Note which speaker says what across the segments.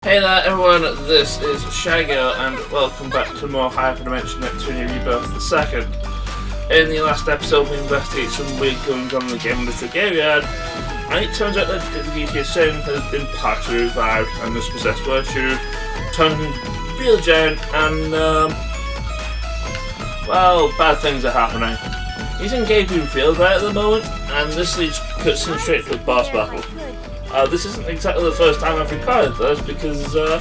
Speaker 1: Hey there everyone, this is GeGe and welcome back to more Hyperdimension Neptunia Birth2. In the last episode we investigated some weird goings on in the Gamindustri graveyard, and it turns out that the GeGe sim has been partially revived and this possessed Warechu turned real giant and well, bad things are happening. He's engaged in field right at the moment, and this leads cutscene straight to a boss battle. This isn't exactly the first time I've recorded this because
Speaker 2: where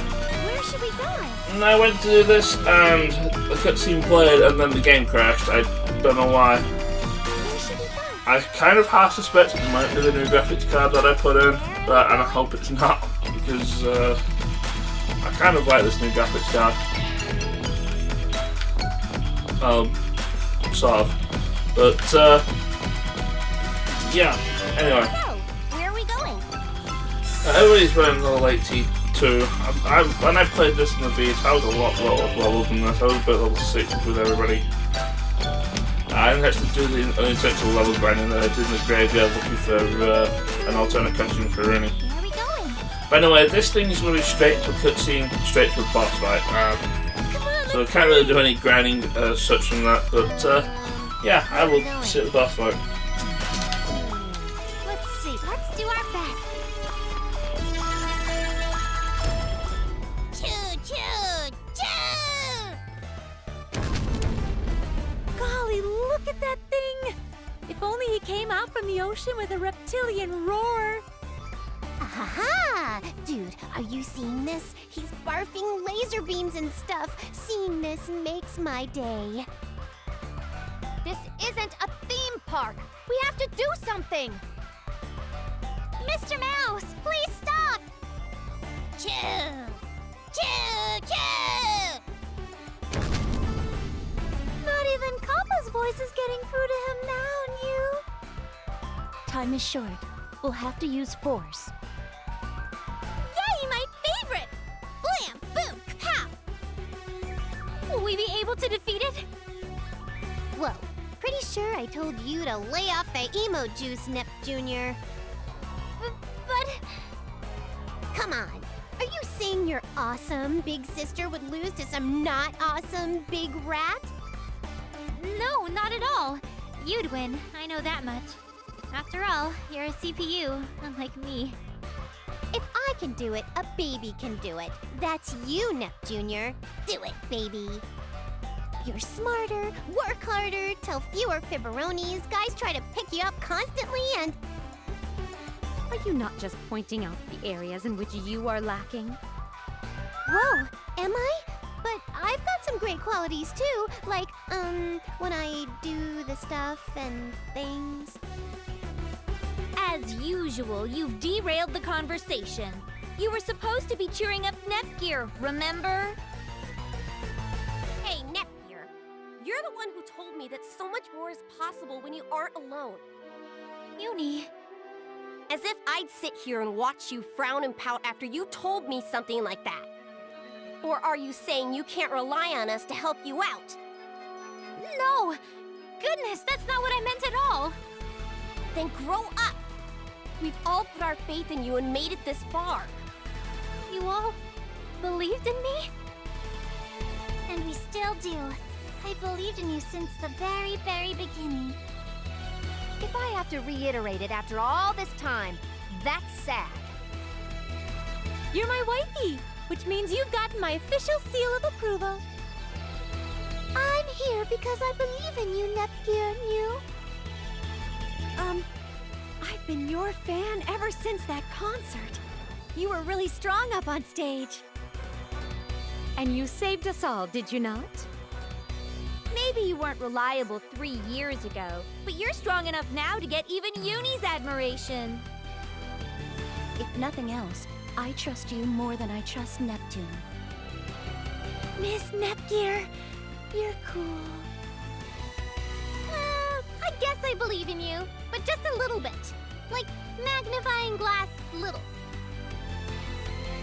Speaker 2: should we go?
Speaker 1: I went to do this and the cutscene played and then the game crashed. I don't know why.
Speaker 2: Where should we go?
Speaker 1: I kind of half suspect it might be the new graphics card that I put in, but and I hope it's not because I kind of like this new graphics card. Sort of. But yeah. Anyway. Everybody's running the late T2. When I played this in the Vita, I was a lot lower level than this. I was about level 6 with everybody. I didn't actually do the unintentional level grinding that I did in the graveyard looking for an alternate country for Rooney.
Speaker 2: Where are we going?
Speaker 1: But anyway, this thing is going to be straight to a cutscene, straight to a boss fight. So I can't really do any grinding such from that, but yeah, I will sit the boss fight.
Speaker 2: Let's see, let's do our best. Golly, look at that thing! If only he came out from the ocean with a reptilian roar! Aha! Dude, are you seeing this? He's barfing laser beams and stuff. Seeing this makes my day. This isn't a theme park! We have to do something! Mr. Mouse, please stop! Choo! Choo! Choo! Not even Kappa's voice is getting through to him now, New. Time is short. We'll have to use force. Yay, my favorite! Blam! Boom! Kapow! Will we be able to defeat it? Whoa. Pretty sure I told you to lay off the emo juice, Nep Jr. But... Come on. Are you saying your awesome big sister would lose to some not awesome big rat? No, not at all. You'd win, I know that much. After all, you're a CPU, unlike me. If I can do it, a baby can do it. That's you, Nep Jr. Do it, baby. You're smarter, work harder, tell fewer fibberonis, guys try to pick you up constantly, and...
Speaker 3: Are you not just pointing out the areas in which you are lacking?
Speaker 2: Whoa, am I? But I've got some great qualities too, like, when I do the stuff and things.
Speaker 4: As usual, you've derailed the conversation. You were supposed to be cheering up Nepgear, remember?
Speaker 5: Hey, Nepgear, you're the one who told me that so much more is possible when you aren't alone.
Speaker 4: Uni.
Speaker 5: As if I'd sit here and watch you frown and pout after you told me something like that. Or are you saying you can't rely on us to help you out?
Speaker 4: No! Goodness, that's not what I meant at all!
Speaker 5: Then grow up! We've all put our faith in you and made it this far.
Speaker 4: You all believed in me?
Speaker 2: And we still do. I believed in you since the very, very beginning.
Speaker 3: If I have to reiterate it after all this time, that's sad.
Speaker 4: You're my wifey, which means you've gotten my official seal of approval.
Speaker 2: I'm here because I believe in you, Nepgear, New.
Speaker 3: I've been your fan ever since that concert. You were really strong up on stage. And you saved us all, did you not?
Speaker 4: Maybe you weren't reliable 3 years ago, but you're strong enough now to get even Uni's admiration.
Speaker 3: If nothing else, I trust you more than I trust Neptune.
Speaker 2: Miss Nepgear, you're cool.
Speaker 4: I guess I believe in you, but just a little bit. Like magnifying glass little.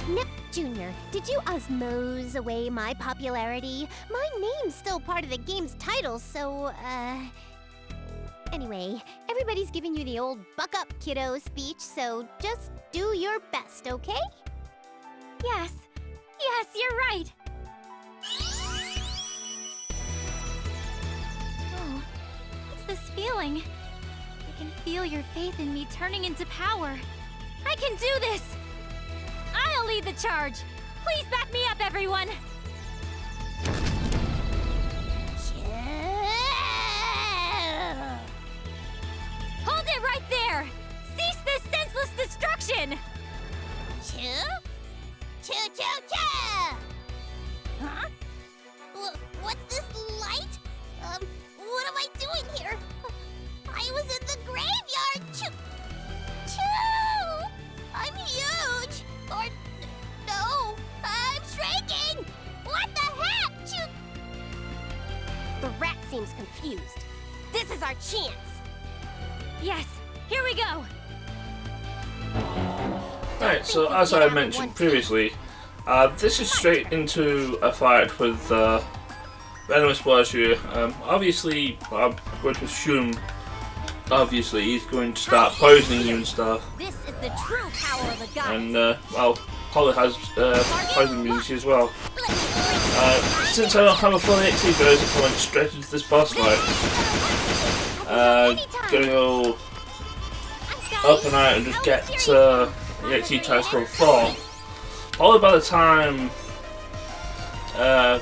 Speaker 2: Nep Jr., did you osmose away my popularity? My name's still part of the game's title, so, Anyway, everybody's giving you the old buck up, kiddo speech, so just do your best, okay?
Speaker 4: Yes, you're right. Oh, what's this feeling? I can feel your faith in me turning into power. I can do this! I'll lead the charge! Please back me up, everyone! Hold it right there! Cease this senseless destruction!
Speaker 5: Choo? Choo choo choo! Huh? What's this light? What am I doing here? I was in the graveyard! Choo! Choo! I'm huge! Or, no, I'm shrinking! What the heck? Choo! The rat seems confused. This is our chance!
Speaker 4: Yes, here we go!
Speaker 1: Right, so as I mentioned previously, this is straight into a fight with Venomous Warechu. Obviously, I'm going to assume, obviously, he's going to start poisoning you and stuff.
Speaker 5: This is the true power of a god.
Speaker 1: And, well, Holly has poison immunity as well. Since I don't have a full EXE version, I went straight into this boss fight. Gonna go up and out and just get EXE tries from 4. Probably by the time I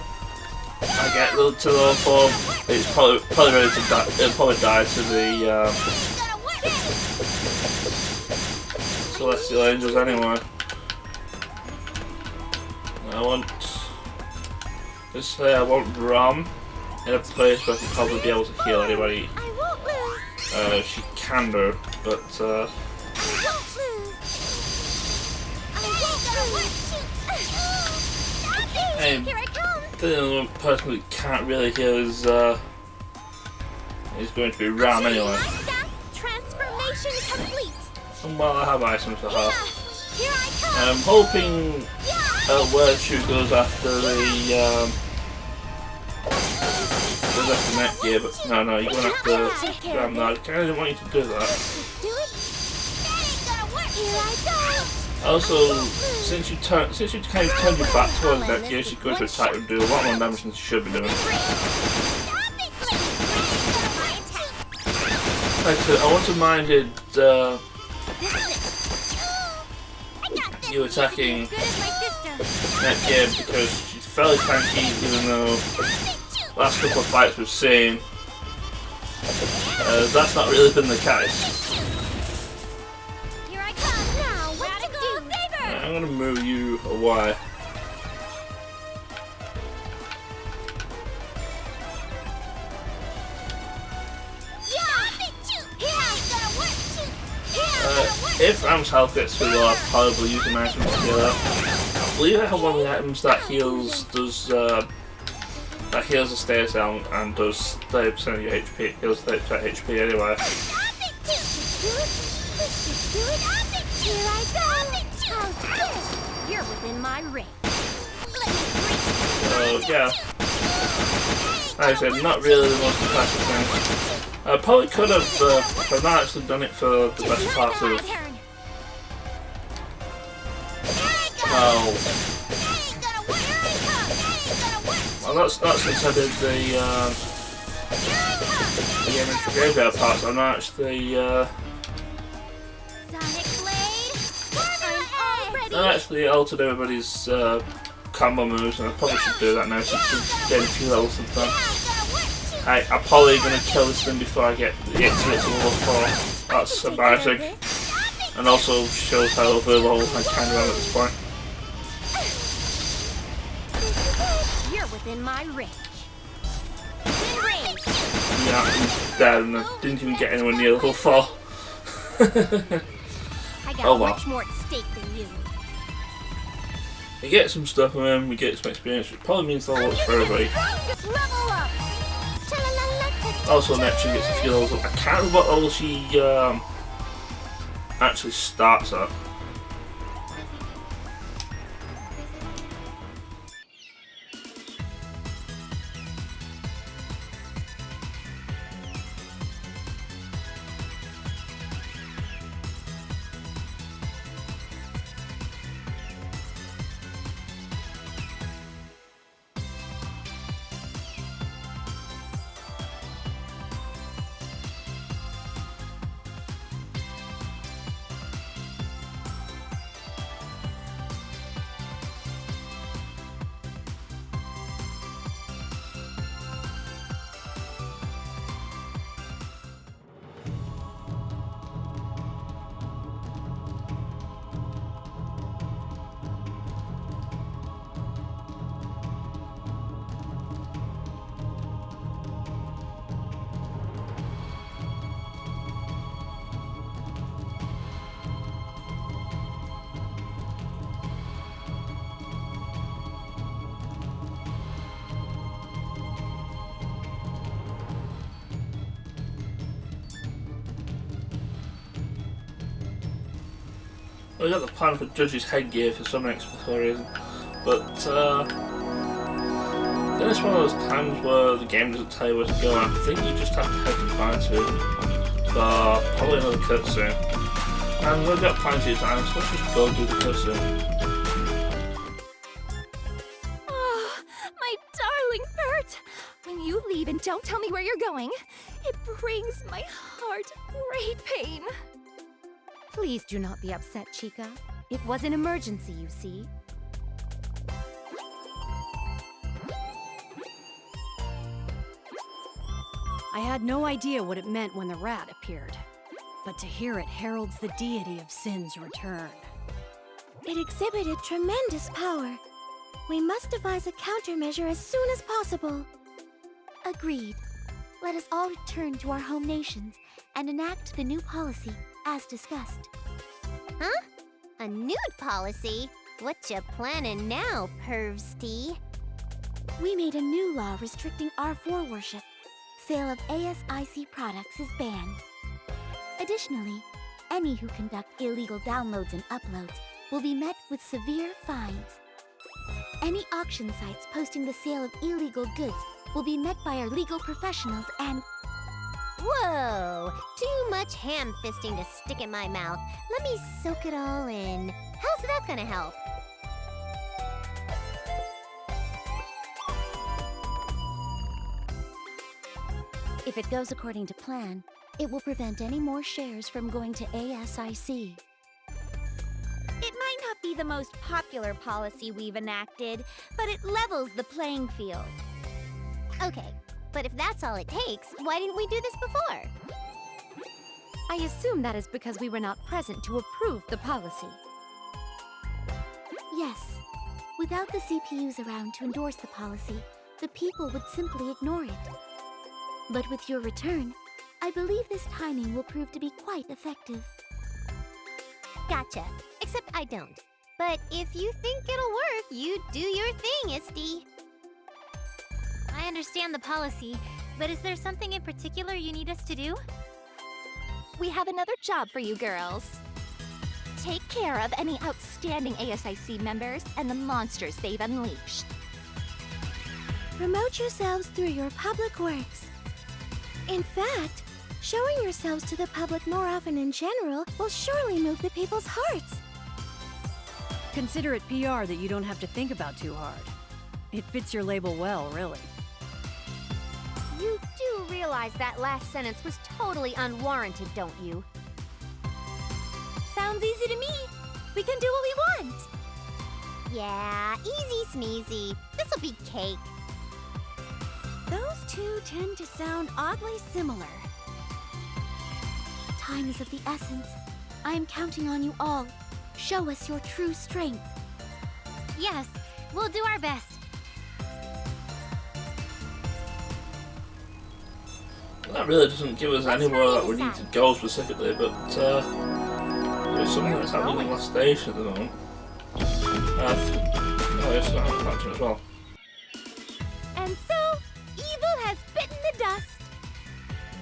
Speaker 1: get to level 4, it's probably ready to die. It'll probably die to the Celestial Angels anyway. I want Rom in a place where I can probably be able to heal anybody. She can do, but the only one person who can't really heal is going to be Ram anyway.
Speaker 5: Transformation complete.
Speaker 1: And while I have items for her, I'm hoping Warechu goes after the Netgear, but no, you're going after Ram now. I kind of didn't want you to do that. Also, since you kind of turned your back towards Netgear, she's going to attack and do a lot more damage than she should be doing. Actually, I want to minded you attacking Netgear because she's fairly tanky, even though last couple of fights we've seen that's not really been the case. I'm gonna move you away. If Ram's health gets too low, I'll probably use an item to heal up. I believe I have one of the items that heals the stay down and does 30% of your HP. Heals 30% HP anyway.
Speaker 5: You're within my range.
Speaker 1: So yeah, like I said, not really the most impressive thing. I probably could have, if I've not actually done it for the best part of. Well, that's since I did the Gamindustri graveyard parts. I'm not actually I actually altered everybody's combo moves, and I probably should do that now since we've gained a few levels of them. I'm probably going to kill this thing before I get to level 4. That's embarrassing. And also shows how overall I kind of am at this point.
Speaker 5: You're within my range.
Speaker 1: Yeah, he's dead and I didn't even get anywhere near level 4.
Speaker 5: I got much more at stake than you.
Speaker 1: We get some stuff from him, we get some experience, which probably means a lot for everybody. Also, Neptune gets a few levels up. I can't remember what level she actually starts at. I got the plan for Judge's headgear for some inexplicable reason, but then it's one of those times where the game doesn't tell you where to go, and I think you just have to head to Birth2 for probably another cutscene. And we've got plenty of time, so let's just go do the cutscene.
Speaker 3: Oh, my darling Bert! When you leave and don't tell me where you're going, it brings my heart great pain. Please do not be upset, Chica. It was an emergency, you see.
Speaker 6: I had no idea what it meant when the rat appeared, but to hear it heralds the deity of sin's return.
Speaker 2: It exhibited tremendous power. We must devise a countermeasure as soon as possible. Agreed. Let us all return to our home nations and enact the new policy, as discussed.
Speaker 5: Huh? A nude policy? What you planning now, Pervsty?
Speaker 2: We made a new law restricting Arfoire worship. Sale of ASIC products is banned. Additionally, any who conduct illegal downloads and uploads will be met with severe fines. Any auction sites posting the sale of illegal goods will be met by our legal professionals and...
Speaker 5: Whoa! Too much ham-fisting to stick in my mouth. Let me soak it all in. How's that gonna help?
Speaker 2: If it goes according to plan, it will prevent any more shares from going to ASIC.
Speaker 4: It might not be the most popular policy we've enacted, but it levels the playing field.
Speaker 5: Okay, but if that's all it takes, why didn't we do this before?
Speaker 3: I assume that is because we were not present to approve the policy.
Speaker 2: Yes. Without the CPUs around to endorse the policy, the people would simply ignore it. But with your return, I believe this timing will prove to be quite effective.
Speaker 5: Gotcha. Except I don't. But if you think it'll work, you do your thing, Isty.
Speaker 4: I understand the policy, but is there something in particular you need us to do?
Speaker 3: We have another job for you girls. Take care of any outstanding ASIC members and the monsters they've unleashed.
Speaker 2: Promote yourselves through your public works. In fact, showing yourselves to the public more often in general will surely move the people's hearts.
Speaker 6: Consider it PR that you don't have to think about too hard. It fits your label well, really.
Speaker 4: You do realize that last sentence was totally unwarranted, don't you?
Speaker 3: Sounds easy to me. We can do what we want.
Speaker 5: Yeah, easy smeezy. This'll be cake.
Speaker 2: Those two tend to sound oddly similar. Time is of the essence. I am counting on you all. Show us your true strength.
Speaker 4: Yes, we'll do our best.
Speaker 1: That really doesn't give us anywhere that we need to go specifically, but there's something that's happening in the last station at the moment. Oh yes, I'm planting as well.
Speaker 4: And so, evil has bitten the dust.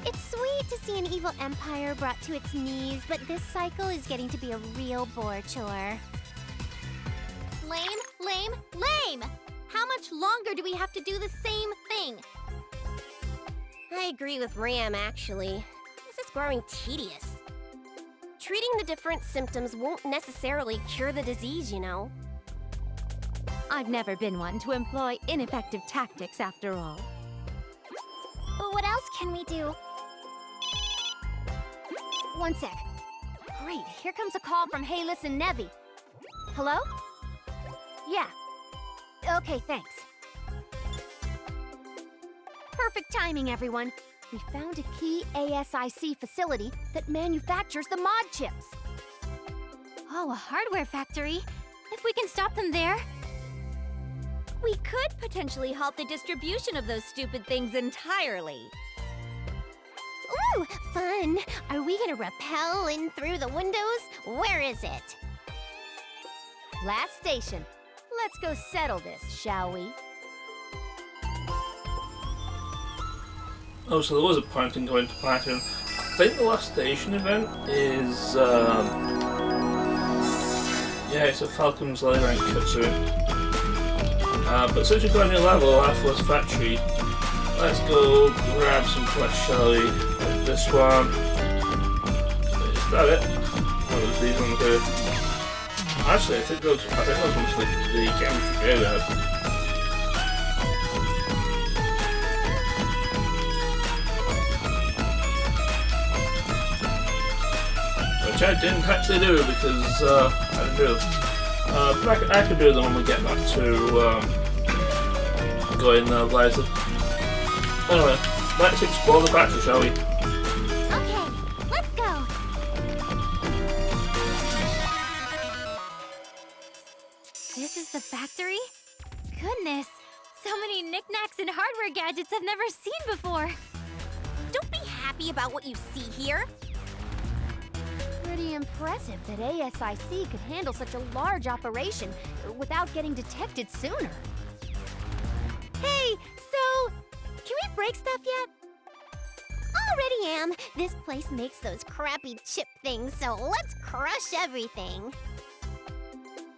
Speaker 5: It's sweet to see an evil empire brought to its knees, but this cycle is getting to be a real bore chore.
Speaker 4: Lame, lame, lame! How much longer do we have to do the same thing?
Speaker 5: I agree with Ram, actually. This is growing tedious. Treating the different symptoms won't necessarily cure the disease, you know.
Speaker 3: I've never been one to employ ineffective tactics after all.
Speaker 5: What else can we do?
Speaker 4: One sec. Great, here comes a call from Hayless and Nevi. Hello? Yeah. Okay, thanks. Perfect timing, everyone. We found a key ASIC facility that manufactures the mod chips. Oh, a hardware factory? If we can stop them there...
Speaker 3: We could potentially halt the distribution of those stupid things entirely.
Speaker 5: Ooh, fun! Are we gonna rappel in through the windows? Where is it?
Speaker 3: Last station. Let's go settle this, shall we?
Speaker 1: Oh, so there was a point in going to Platinum. I think the last station event is Yeah, it's a Falcon's Lair and cutscene. But since we've got a new level, Arfoire's Factory, let's go grab some flesh, shall we? Like this one. Is that it? Oh, there's these ones here. Actually, I think those ones are the Gamindustri graveyard. Which I didn't actually do because I didn't do them. But I can do them when we get back to going later. Anyway, let's explore the factory, shall we?
Speaker 4: Okay, let's go. This is the factory? Goodness, so many knickknacks and hardware gadgets I've never seen before.
Speaker 3: Don't be happy about what you see here.
Speaker 2: Pretty impressive that ASIC could handle such a large operation without getting detected sooner.
Speaker 3: Hey, so, can we break stuff yet?
Speaker 5: Already am. This place makes those crappy chip things, so let's crush everything.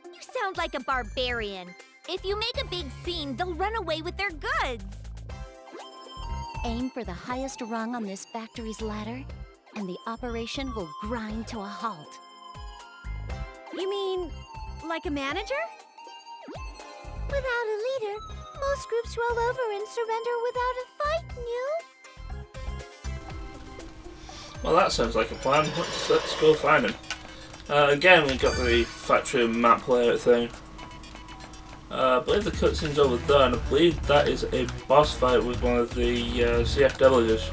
Speaker 3: You sound like a barbarian. If you make a big scene, they'll run away with their goods.
Speaker 2: Aim for the highest rung on this factory's ladder, and the operation will grind to a halt.
Speaker 3: You mean, like a manager?
Speaker 5: Without a leader, most groups roll over and surrender without a fight, New.
Speaker 1: Well, that sounds like a plan. Let's go find him. Again, we got the factory map layout thing. I believe the cutscene's over there, and I believe that is a boss fight with one of the CFWs.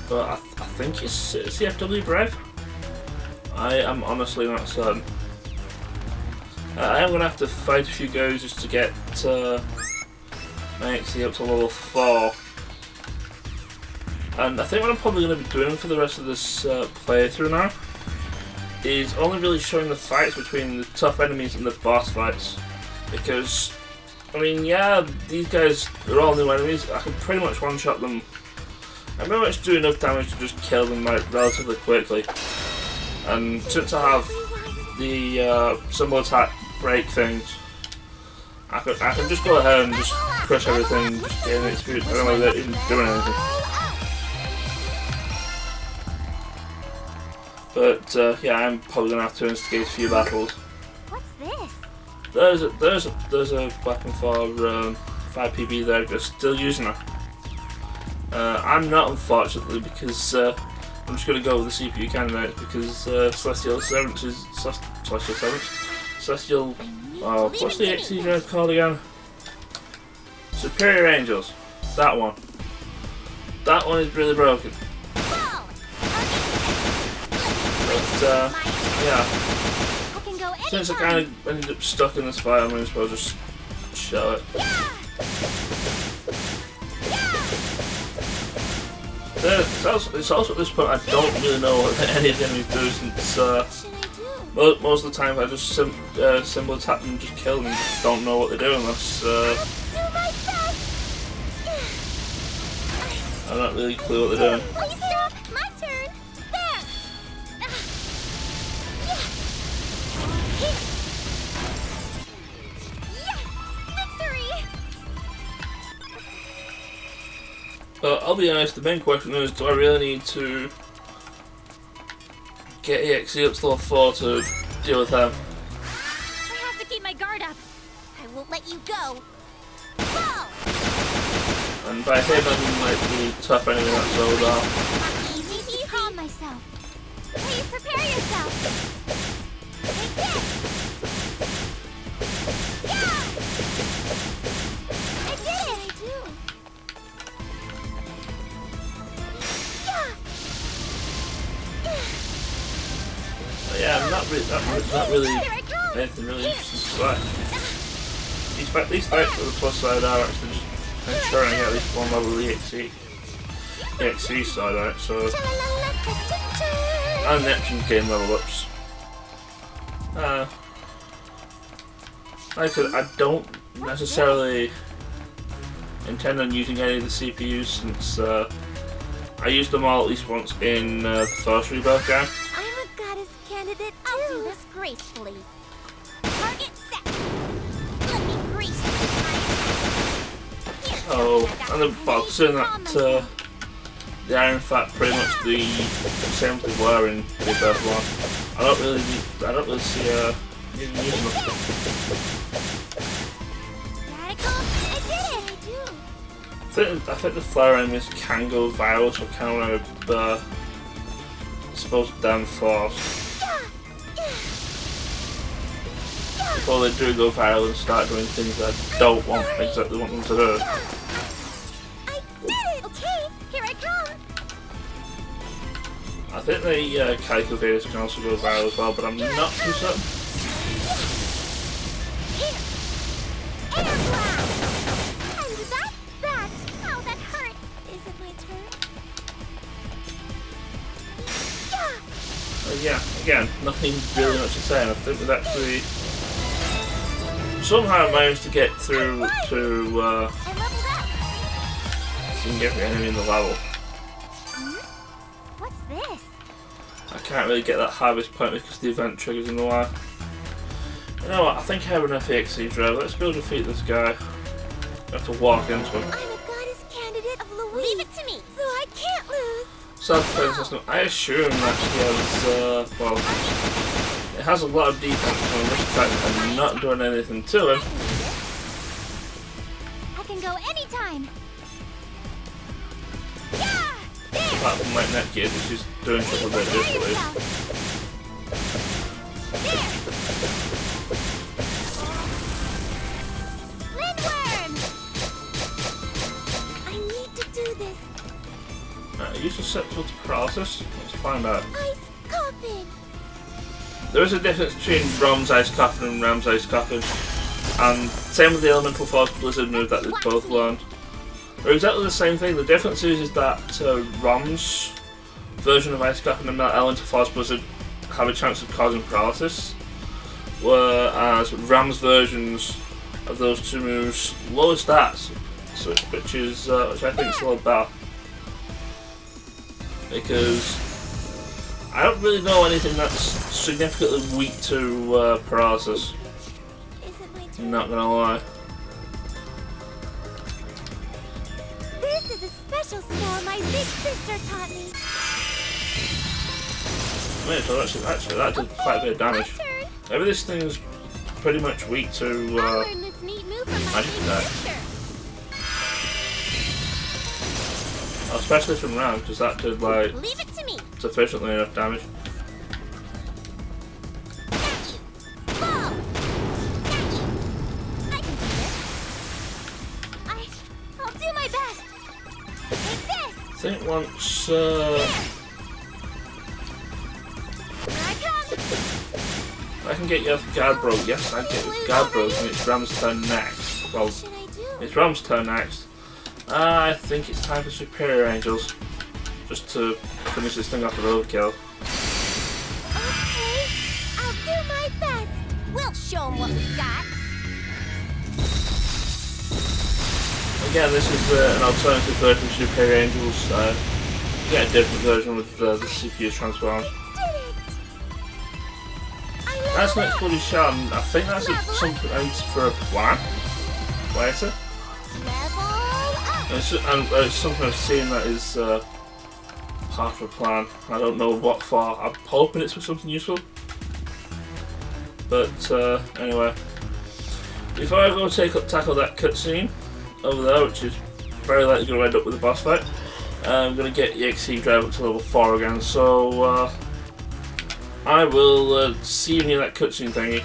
Speaker 1: But I think it's CFW Brave. I am honestly not certain. I am going to have to fight a few guys just to get my XE up to level 4. And I think what I'm probably going to be doing for the rest of this playthrough now is only really showing the fights between the tough enemies and the boss fights. Because, I mean, yeah, these guys are all new enemies. I can pretty much one-shot them. I pretty much do enough damage to just kill them like relatively quickly. And since I have the symbol attack break things, I can just go ahead and just crush everything, just gain experience. I don't know if they're even doing anything. But yeah, I'm probably gonna have to instigate a few battles.
Speaker 4: What's this?
Speaker 1: There's a weapon for 5PB there, just still using it. I'm not, unfortunately, because I'm just going to go with the CPU candidate because Celestial Severance is Celestial. Oh, what's the XE drive called again? Superior Angels. That one. That one is really broken. But yeah. Since I kind of ended up stuck in this fight, I might as well just show it. It's also at this point I don't really know what any of the enemies do since most of the time I just symbol attack them and just kill them and just don't know what they're doing unless I don't really clue what they're doing.
Speaker 5: Please stop! My turn! There!
Speaker 3: Victory!
Speaker 1: I'll be honest, the main question is, do I really need to get EXE up to level 4 to deal with them?
Speaker 3: I have to keep my guard up.
Speaker 5: I won't let you go! Whoa!
Speaker 1: And by him I mean like the tough enemy that's sold off.
Speaker 5: Easy peasy!
Speaker 4: Calm myself. Please prepare yourself.
Speaker 5: Take this! Yeah! I did it! I do!
Speaker 1: Yeah, I'm not really anything really interesting to watch. These fights for the plus side are actually just ensuring I get at least one level of the EXE side out, so and Neptune's gain level ups. Like I said, I don't necessarily intend on using any of the CPUs since I used them all at least once in the first Rebirth game.
Speaker 5: I'm a goddess candidate. I'll do this gracefully.
Speaker 1: So, and the box in that they are in fact pretty much the same as they were in Birth 1. I don't really see using them. I think the flare enemies can go viral, so kind of supposed to damn force before they do go viral and start doing things that I don't want exactly want them to do.
Speaker 5: I did it! Okay, here I come!
Speaker 1: I think the Kaiju-sized can also go viral as well, but I'm not too certain.
Speaker 5: Here! Air blast! And that's that! Ow, that hurt! Is it my turn?
Speaker 1: Yeah, again, nothing really much to say, and I think we've actually somehow managed to get through to
Speaker 5: I leveled up!
Speaker 1: see get the enemy in the level.
Speaker 5: What's this?
Speaker 1: I can't really get that harvest point because the event triggers in the way. You know what, I think I have enough EXE drive. Let's go defeat this guy. I have to walk into him.
Speaker 5: I'm a goddess candidate of Louise. Leave it to me, so I can't lose.
Speaker 1: Self-defense system. I assume that she has, well, it has a lot of defense, so in this fact I'm not doing anything to him.
Speaker 4: I can go anytime.
Speaker 1: Apart from my net gear, which is doing stuff a bit differently.
Speaker 5: Lindworm! I need to do this.
Speaker 1: Use susceptible to paralysis. Let's find out.
Speaker 5: Ice coffin.
Speaker 1: There is a difference between Rom's Ice Coffin and Ram's Ice Coffin, and same with the Elemental Force Blizzard move that they both learned. They're exactly the same thing. The difference is that Rom's version of Ice Coffin and Elemental Force Blizzard have a chance of causing paralysis, whereas Ram's versions of those two moves lower stats, which I think is a little better. Because I don't really know anything that's significantly weak to paralysis.
Speaker 5: Is it my turn?
Speaker 1: I'm not gonna lie.
Speaker 5: This is a special spell my big sister taught me.
Speaker 1: Wait, so actually that did quite a bit of damage.
Speaker 5: My turn.
Speaker 1: Maybe this thing's pretty much weak to
Speaker 5: I learned this neat move from my
Speaker 1: magic
Speaker 5: big
Speaker 1: attack.
Speaker 5: sister.
Speaker 1: Especially from Ram, because that did like
Speaker 5: Leave it to me.
Speaker 1: sufficiently enough damage.
Speaker 5: Ball. I can do this. I'll do my best. Take this.
Speaker 1: I think once
Speaker 5: Here I come.
Speaker 1: I can get you off guard broke, yes, I get you guard broke, and it's Ram's turn next. Well,
Speaker 5: What should I do?
Speaker 1: it's Ram's turn next. I think it's time for Superior Angels, just to finish this thing off with overkill.
Speaker 5: Okay, I'll do my best. We'll show 'em what we got.
Speaker 1: Again, this is an alternative version of Superior Angels. You get a different version with the CPU transforms.
Speaker 5: Did it! I
Speaker 1: That's
Speaker 5: leveled
Speaker 1: not
Speaker 5: up.
Speaker 1: fully shot, and I think that's something for a plan later.
Speaker 5: Level up.
Speaker 1: It's something I've seen that is part of a plan. I don't know what for. I'm hoping it's for something useful. But anyway, before I go tackle that cutscene over there, which is very likely going to end up with a boss fight, I'm going to get EXE drive up to level 4 again. So I will see you near that cutscene thingy.